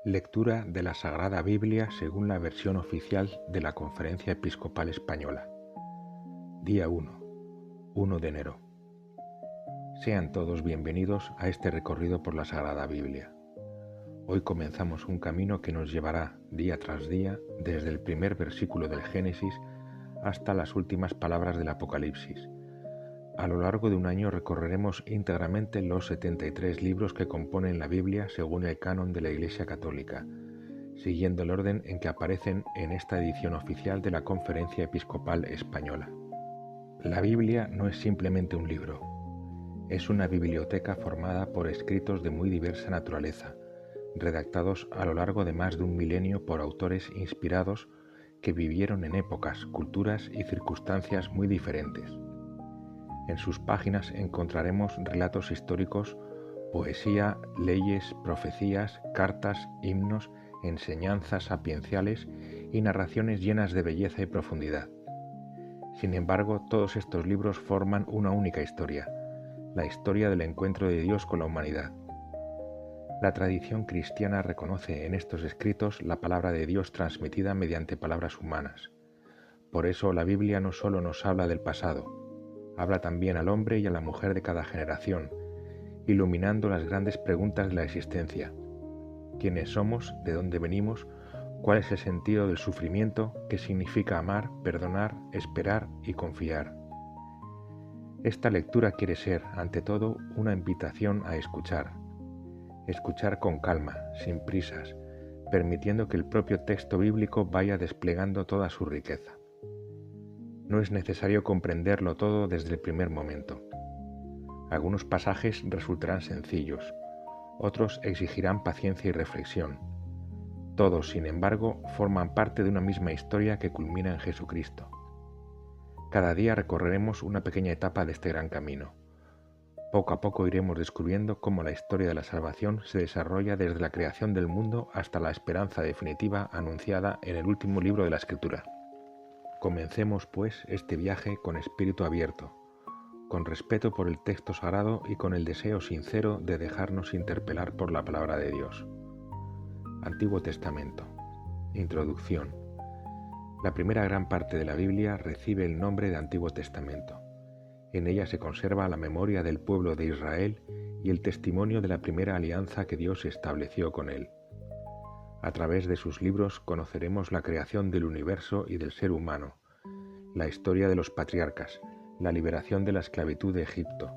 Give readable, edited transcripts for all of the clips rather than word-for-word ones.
Lectura de la Sagrada Biblia según la versión oficial de la Conferencia Episcopal Española. Día 1 de enero. Sean todos bienvenidos a este recorrido por la Sagrada Biblia. Hoy comenzamos un camino que nos llevará día tras día desde el primer versículo del Génesis hasta las últimas palabras del Apocalipsis. A lo largo de un año recorreremos íntegramente los 73 libros que componen la Biblia según el canon de la Iglesia Católica, siguiendo el orden en que aparecen en esta edición oficial de la Conferencia Episcopal Española. La Biblia no es simplemente un libro, es una biblioteca formada por escritos de muy diversa naturaleza, redactados a lo largo de más de un milenio por autores inspirados que vivieron en épocas, culturas y circunstancias muy diferentes. En sus páginas encontraremos relatos históricos, poesía, leyes, profecías, cartas, himnos, enseñanzas sapienciales y narraciones llenas de belleza y profundidad. Sin embargo, todos estos libros forman una única historia, la historia del encuentro de Dios con la humanidad. La tradición cristiana reconoce en estos escritos la palabra de Dios transmitida mediante palabras humanas. Por eso la Biblia no solo nos habla del pasado, habla también al hombre y a la mujer de cada generación, iluminando las grandes preguntas de la existencia. ¿Quiénes somos? ¿De dónde venimos? ¿Cuál es el sentido del sufrimiento? ¿Qué significa amar, perdonar, esperar y confiar? Esta lectura quiere ser, ante todo, una invitación a escuchar. Escuchar con calma, sin prisas, permitiendo que el propio texto bíblico vaya desplegando toda su riqueza. No es necesario comprenderlo todo desde el primer momento. Algunos pasajes resultarán sencillos, otros exigirán paciencia y reflexión. Todos, sin embargo, forman parte de una misma historia que culmina en Jesucristo. Cada día recorreremos una pequeña etapa de este gran camino. Poco a poco iremos descubriendo cómo la historia de la salvación se desarrolla desde la creación del mundo hasta la esperanza definitiva anunciada en el último libro de la Escritura. Comencemos, pues, este viaje con espíritu abierto, con respeto por el texto sagrado y con el deseo sincero de dejarnos interpelar por la palabra de Dios. Antiguo Testamento. Introducción. La primera gran parte de la Biblia recibe el nombre de Antiguo Testamento. En ella se conserva la memoria del pueblo de Israel y el testimonio de la primera alianza que Dios estableció con él. A través de sus libros conoceremos la creación del universo y del ser humano, la historia de los patriarcas, la liberación de la esclavitud de Egipto,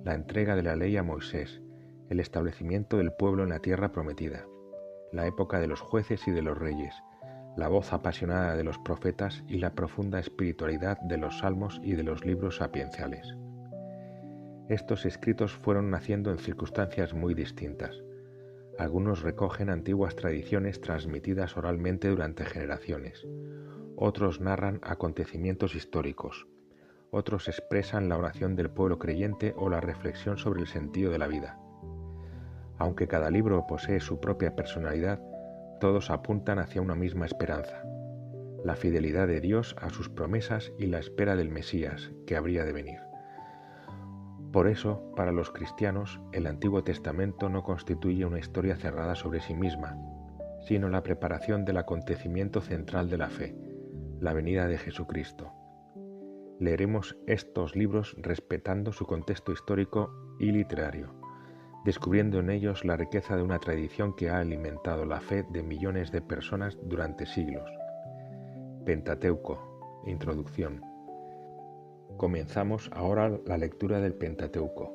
la entrega de la ley a Moisés, el establecimiento del pueblo en la tierra prometida, la época de los jueces y de los reyes, la voz apasionada de los profetas y la profunda espiritualidad de los salmos y de los libros sapienciales. Estos escritos fueron naciendo en circunstancias muy distintas. Algunos recogen antiguas tradiciones transmitidas oralmente durante generaciones. Otros narran acontecimientos históricos. Otros expresan la oración del pueblo creyente o la reflexión sobre el sentido de la vida. Aunque cada libro posee su propia personalidad, todos apuntan hacia una misma esperanza: la fidelidad de Dios a sus promesas y la espera del Mesías, que habría de venir. Por eso, para los cristianos, el Antiguo Testamento no constituye una historia cerrada sobre sí misma, sino la preparación del acontecimiento central de la fe, la venida de Jesucristo. Leeremos estos libros respetando su contexto histórico y literario, descubriendo en ellos la riqueza de una tradición que ha alimentado la fe de millones de personas durante siglos. Pentateuco. Introducción. Comenzamos ahora la lectura del Pentateuco,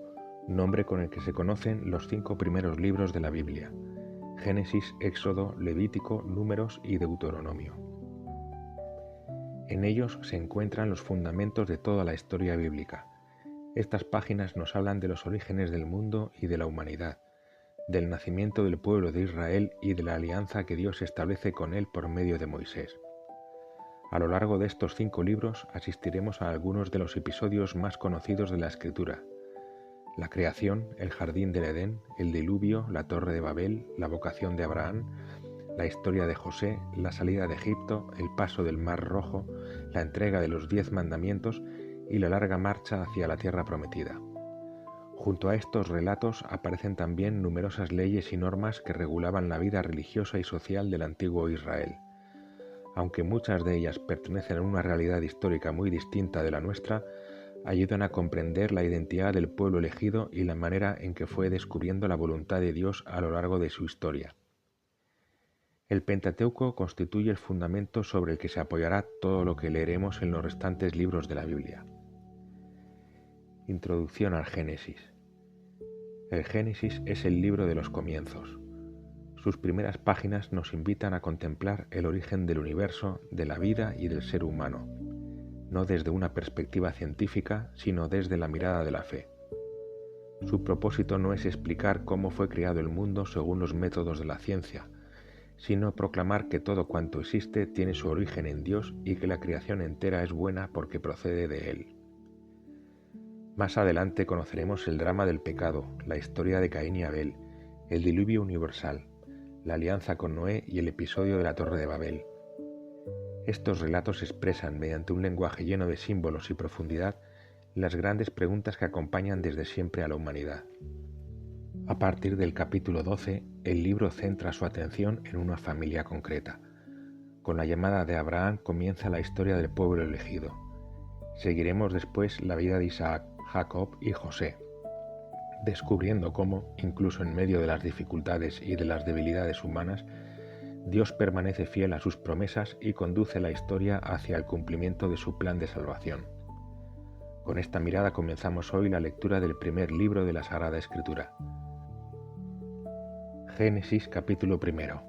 nombre con el que se conocen los 5 primeros libros de la Biblia: Génesis, Éxodo, Levítico, Números y Deuteronomio. En ellos se encuentran los fundamentos de toda la historia bíblica. Estas páginas nos hablan de los orígenes del mundo y de la humanidad, del nacimiento del pueblo de Israel y de la alianza que Dios establece con él por medio de Moisés. A lo largo de estos 5 libros asistiremos a algunos de los episodios más conocidos de la Escritura: la creación, el jardín del Edén, el diluvio, la torre de Babel, la vocación de Abraham, la historia de José, la salida de Egipto, el paso del Mar Rojo, la entrega de los 10 mandamientos y la larga marcha hacia la tierra prometida. Junto a estos relatos aparecen también numerosas leyes y normas que regulaban la vida religiosa y social del antiguo Israel. Aunque muchas de ellas pertenecen a una realidad histórica muy distinta de la nuestra, ayudan a comprender la identidad del pueblo elegido y la manera en que fue descubriendo la voluntad de Dios a lo largo de su historia. El Pentateuco constituye el fundamento sobre el que se apoyará todo lo que leeremos en los restantes libros de la Biblia. Introducción al Génesis. El Génesis es el libro de los comienzos. Sus primeras páginas nos invitan a contemplar el origen del universo, de la vida y del ser humano, no desde una perspectiva científica, sino desde la mirada de la fe. Su propósito no es explicar cómo fue creado el mundo según los métodos de la ciencia, sino proclamar que todo cuanto existe tiene su origen en Dios y que la creación entera es buena porque procede de Él. Más adelante conoceremos el drama del pecado, la historia de Caín y Abel, el diluvio universal, la alianza con Noé y el episodio de la Torre de Babel. Estos relatos expresan, mediante un lenguaje lleno de símbolos y profundidad, las grandes preguntas que acompañan desde siempre a la humanidad. A partir del capítulo 12, el libro centra su atención en una familia concreta. Con la llamada de Abraham comienza la historia del pueblo elegido. Seguiremos después la vida de Isaac, Jacob y José, descubriendo cómo, incluso en medio de las dificultades y de las debilidades humanas, Dios permanece fiel a sus promesas y conduce la historia hacia el cumplimiento de su plan de salvación. Con esta mirada comenzamos hoy la lectura del primer libro de la Sagrada Escritura. Génesis capítulo 1.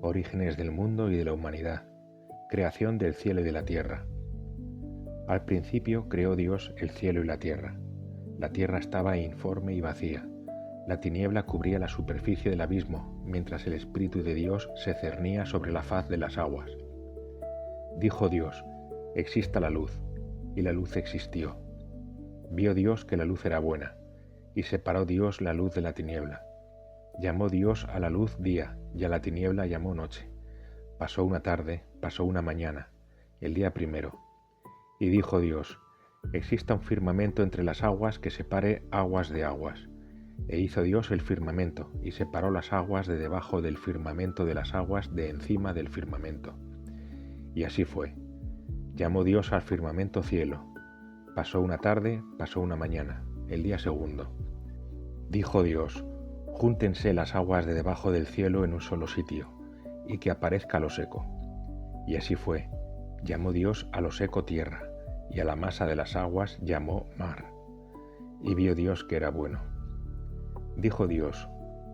Orígenes del mundo y de la humanidad. Creación del cielo y de la tierra. Al principio creó Dios el cielo y la tierra. La tierra estaba informe y vacía. La tiniebla cubría la superficie del abismo, mientras el Espíritu de Dios se cernía sobre la faz de las aguas. Dijo Dios: exista la luz, y la luz existió. Vio Dios que la luz era buena, y separó Dios la luz de la tiniebla. Llamó Dios a la luz día, y a la tiniebla llamó noche. Pasó una tarde, pasó una mañana, el día primero. Y dijo Dios: exista un firmamento entre las aguas que separe aguas de aguas. E hizo Dios el firmamento, y separó las aguas de debajo del firmamento de las aguas de encima del firmamento. Y así fue. Llamó Dios al firmamento cielo. Pasó una tarde, pasó una mañana, el día segundo. Dijo Dios: júntense las aguas de debajo del cielo en un solo sitio, y que aparezca lo seco. Y así fue. Llamó Dios a lo seco tierra, y a la masa de las aguas llamó mar. Y vio Dios que era bueno. Dijo Dios: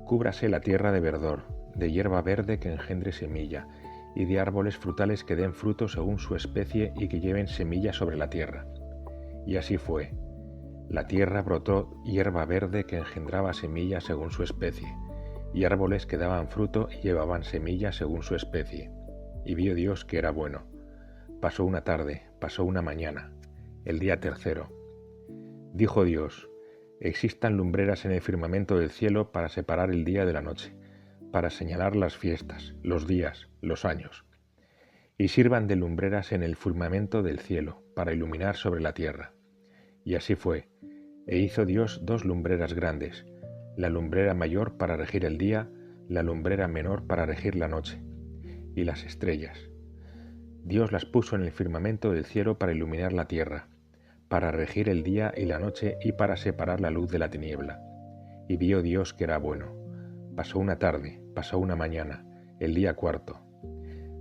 cúbrase la tierra de verdor, de hierba verde que engendre semilla, y de árboles frutales que den fruto según su especie y que lleven semilla sobre la tierra. Y así fue. La tierra brotó hierba verde que engendraba semilla según su especie, y árboles que daban fruto y llevaban semilla según su especie. Y vio Dios que era bueno. Pasó una tarde, pasó una mañana, el día tercero. Dijo Dios: existan lumbreras en el firmamento del cielo para separar el día de la noche, para señalar las fiestas, los días, los años. Y sirvan de lumbreras en el firmamento del cielo, para iluminar sobre la tierra. Y así fue. E hizo Dios 2 lumbreras grandes, la lumbrera mayor para regir el día, la lumbrera menor para regir la noche, y las estrellas. Dios las puso en el firmamento del cielo para iluminar la tierra, para regir el día y la noche y para separar la luz de la tiniebla. Y vio Dios que era bueno. Pasó una tarde, pasó una mañana, el día cuarto.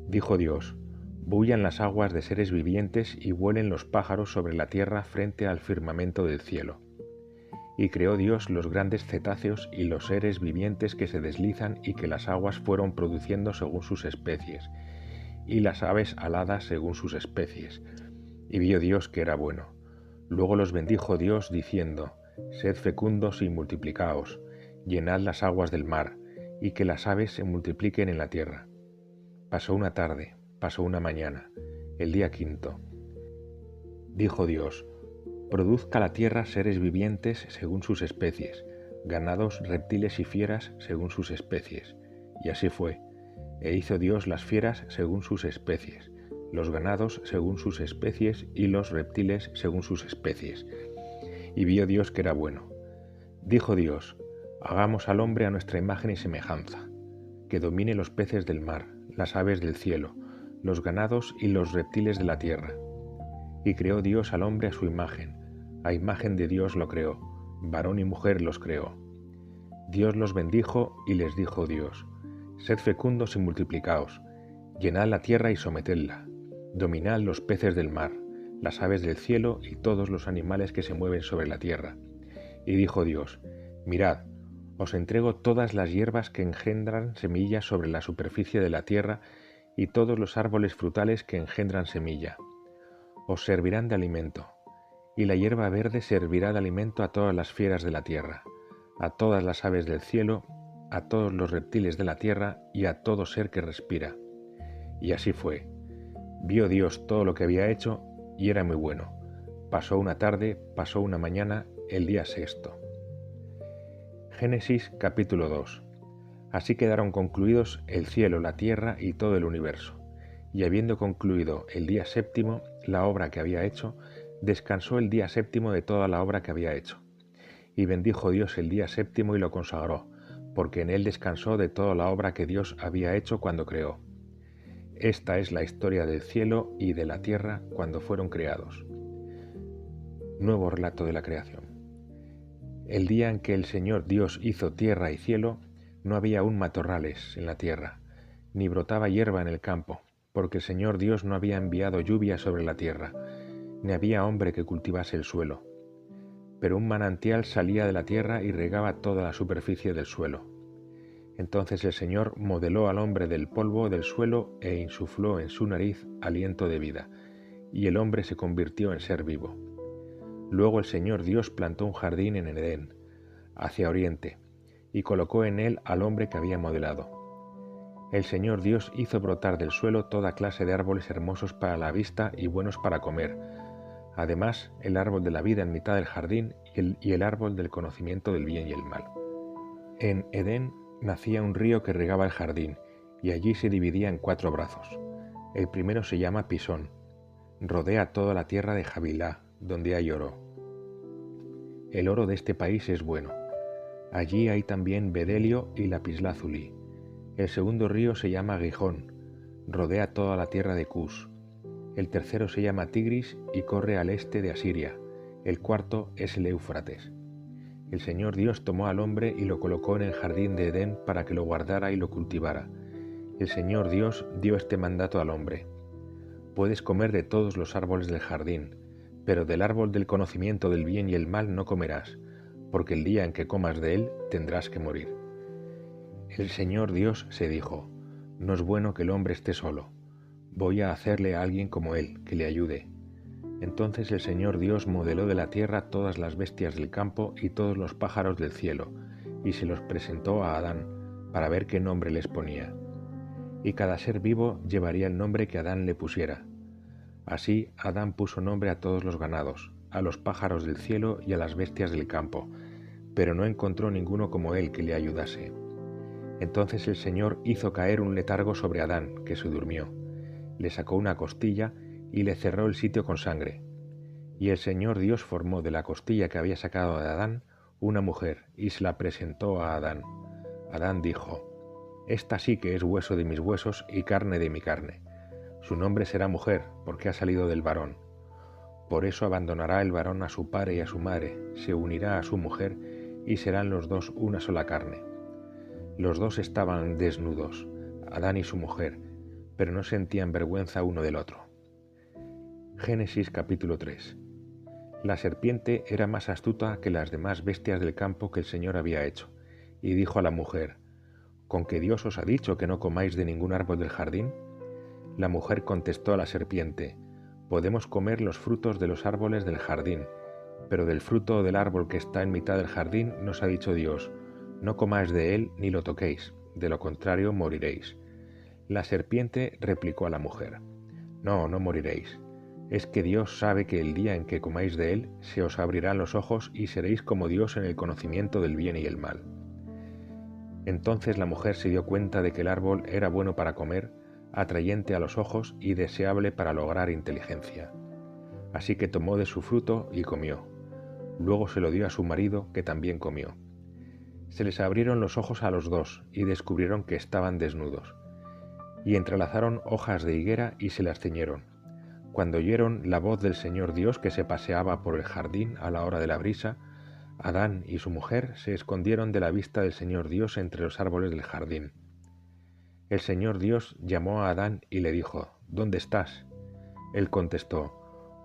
Dijo Dios: bullan las aguas de seres vivientes y vuelen los pájaros sobre la tierra frente al firmamento del cielo. Y creó Dios los grandes cetáceos y los seres vivientes que se deslizan y que las aguas fueron produciendo según sus especies, y las aves aladas según sus especies. Y vio Dios que era bueno. Luego los bendijo Dios diciendo: sed fecundos y multiplicaos, llenad las aguas del mar, y que las aves se multipliquen en la tierra. Pasó una tarde, pasó una mañana, el día quinto. Dijo Dios: produzca la tierra seres vivientes según sus especies, ganados, reptiles y fieras según sus especies. Y así fue. E hizo Dios las fieras según sus especies, los ganados según sus especies y los reptiles según sus especies. Y vio Dios que era bueno. Dijo Dios: hagamos al hombre a nuestra imagen y semejanza, que domine los peces del mar, las aves del cielo, los ganados y los reptiles de la tierra. Y creó Dios al hombre a su imagen de Dios lo creó, varón y mujer los creó. Dios los bendijo y les dijo Dios: sed fecundos y multiplicaos, llenad la tierra y sometedla, dominad los peces del mar, las aves del cielo y todos los animales que se mueven sobre la tierra. Y dijo Dios: mirad, os entrego todas las hierbas que engendran semillas sobre la superficie de la tierra y todos los árboles frutales que engendran semilla. Os servirán de alimento, y la hierba verde servirá de alimento a todas las fieras de la tierra, a todas las aves del cielo, a todos los reptiles de la tierra y a todo ser que respira. Y así fue. Vio Dios todo lo que había hecho y era muy bueno. Pasó una tarde, pasó una mañana, el día sexto. Génesis capítulo 2. Así quedaron concluidos el cielo, la tierra y todo el universo. Y habiendo concluido el día séptimo la obra que había hecho, descansó el día séptimo de toda la obra que había hecho. Y bendijo Dios el día séptimo y lo consagró, porque en él descansó de toda la obra que Dios había hecho cuando creó. Esta es la historia del cielo y de la tierra cuando fueron creados. Nuevo relato de la creación. El día en que el Señor Dios hizo tierra y cielo, no había aún matorrales en la tierra, ni brotaba hierba en el campo, porque el Señor Dios no había enviado lluvia sobre la tierra, ni había hombre que cultivase el suelo. Pero un manantial salía de la tierra y regaba toda la superficie del suelo. Entonces el Señor modeló al hombre del polvo del suelo e insufló en su nariz aliento de vida, y el hombre se convirtió en ser vivo. Luego el Señor Dios plantó un jardín en Edén, hacia oriente, y colocó en él al hombre que había modelado. El Señor Dios hizo brotar del suelo toda clase de árboles hermosos para la vista y buenos para comer, además el árbol de la vida en mitad del jardín y el árbol del conocimiento del bien y el mal. En Edén nacía un río que regaba el jardín, y allí se dividía en 4 brazos. El primero se llama Pisón, rodea toda la tierra de Havilá, donde hay oro. El oro de este país es bueno. Allí hay también bedelio y lapislázuli. El segundo río se llama Gijón, rodea toda la tierra de Cus. El tercero se llama Tigris y corre al este de Asiria. El cuarto es el Éufrates. El Señor Dios tomó al hombre y lo colocó en el jardín de Edén para que lo guardara y lo cultivara. El Señor Dios dio este mandato al hombre: puedes comer de todos los árboles del jardín, pero del árbol del conocimiento del bien y el mal no comerás, porque el día en que comas de él tendrás que morir. El Señor Dios se dijo: no es bueno que el hombre esté solo, voy a hacerle a alguien como él, que le ayude. Entonces el Señor Dios modeló de la tierra todas las bestias del campo y todos los pájaros del cielo, y se los presentó a Adán, para ver qué nombre les ponía. Y cada ser vivo llevaría el nombre que Adán le pusiera. Así Adán puso nombre a todos los ganados, a los pájaros del cielo y a las bestias del campo, pero no encontró ninguno como él que le ayudase. Entonces el Señor hizo caer un letargo sobre Adán, que se durmió. Le sacó una costilla y le cerró el sitio con sangre. Y el Señor Dios formó de la costilla que había sacado de Adán una mujer y se la presentó a Adán. Adán dijo: esta sí que es hueso de mis huesos y carne de mi carne. Su nombre será mujer, porque ha salido del varón. Por eso abandonará el varón a su padre y a su madre, se unirá a su mujer, y serán los dos una sola carne. Los dos estaban desnudos, Adán y su mujer, pero no sentían vergüenza uno del otro. Génesis capítulo 3. La serpiente era más astuta que las demás bestias del campo que el Señor había hecho, y dijo a la mujer: ¿con que Dios os ha dicho que no comáis de ningún árbol del jardín? La mujer contestó a la serpiente: podemos comer los frutos de los árboles del jardín, pero del fruto del árbol que está en mitad del jardín nos ha dicho Dios: no comáis de él ni lo toquéis, de lo contrario moriréis. La serpiente replicó a la mujer: no, no moriréis. Es que Dios sabe que el día en que comáis de él se os abrirán los ojos y seréis como Dios en el conocimiento del bien y el mal. Entonces la mujer se dio cuenta de que el árbol era bueno para comer, atrayente a los ojos y deseable para lograr inteligencia. Así que tomó de su fruto y comió. Luego se lo dio a su marido, que también comió. Se les abrieron los ojos a los dos y descubrieron que estaban desnudos. Y entrelazaron hojas de higuera y se las ciñeron. Cuando oyeron la voz del Señor Dios que se paseaba por el jardín a la hora de la brisa, Adán y su mujer se escondieron de la vista del Señor Dios entre los árboles del jardín. El Señor Dios llamó a Adán y le dijo: ¿Dónde estás? Él contestó: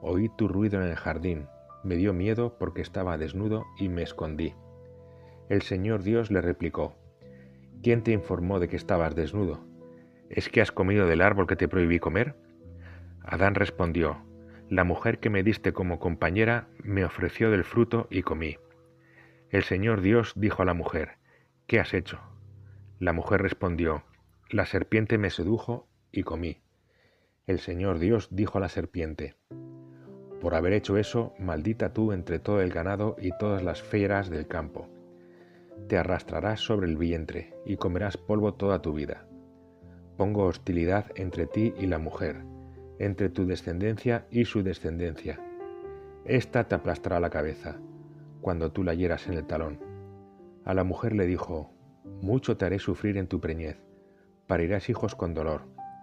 Oí tu ruido en el jardín, me dio miedo porque estaba desnudo y me escondí. El Señor Dios le replicó: ¿Quién te informó de que estabas desnudo? ¿Es que has comido del árbol que te prohibí comer? Adán respondió: La mujer que me diste como compañera me ofreció del fruto y comí. El Señor Dios dijo a la mujer: ¿Qué has hecho? La mujer respondió: La serpiente me sedujo y comí. El Señor Dios dijo a la serpiente: Por haber hecho eso, maldita tú entre todo el ganado y todas las fieras del campo. Te arrastrarás sobre el vientre y comerás polvo toda tu vida. Pongo hostilidad entre ti y la mujer, entre tu descendencia y su descendencia. Esta te aplastará la cabeza, cuando tú la hieras en el talón. A la mujer le dijo: Mucho te haré sufrir en tu preñez, parirás hijos con dolor,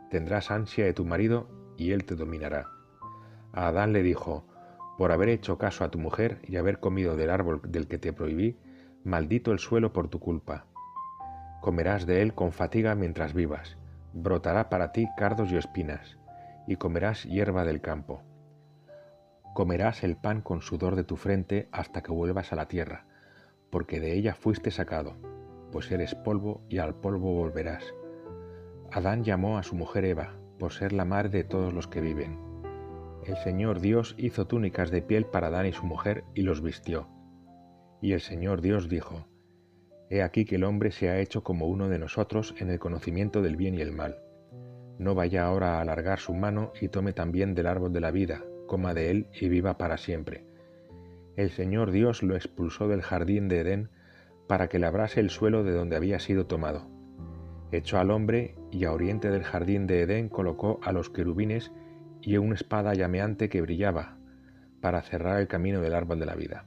tendrás ansia de tu marido y él te dominará. A Adán le dijo: Por haber hecho caso a tu mujer y haber comido del árbol del que te prohibí, maldito el suelo por tu culpa. Comerás de él con fatiga mientras vivas, brotará para ti cardos y espinas, y comerás hierba del campo. Comerás el pan con sudor de tu frente hasta que vuelvas a la tierra, porque de ella fuiste sacado, pues eres polvo y al polvo volverás. Adán llamó a su mujer Eva, por ser la madre de todos los que viven. El Señor Dios hizo túnicas de piel para Adán y su mujer y los vistió. Y el Señor Dios dijo: He aquí que el hombre se ha hecho como uno de nosotros en el conocimiento del bien y el mal. No vaya ahora a alargar su mano y tome también del árbol de la vida, coma de él y viva para siempre. El Señor Dios lo expulsó del jardín de Edén para que labrase el suelo de donde había sido tomado. Echó al hombre y a oriente del jardín de Edén colocó a los querubines y una espada llameante que brillaba, para cerrar el camino del árbol de la vida.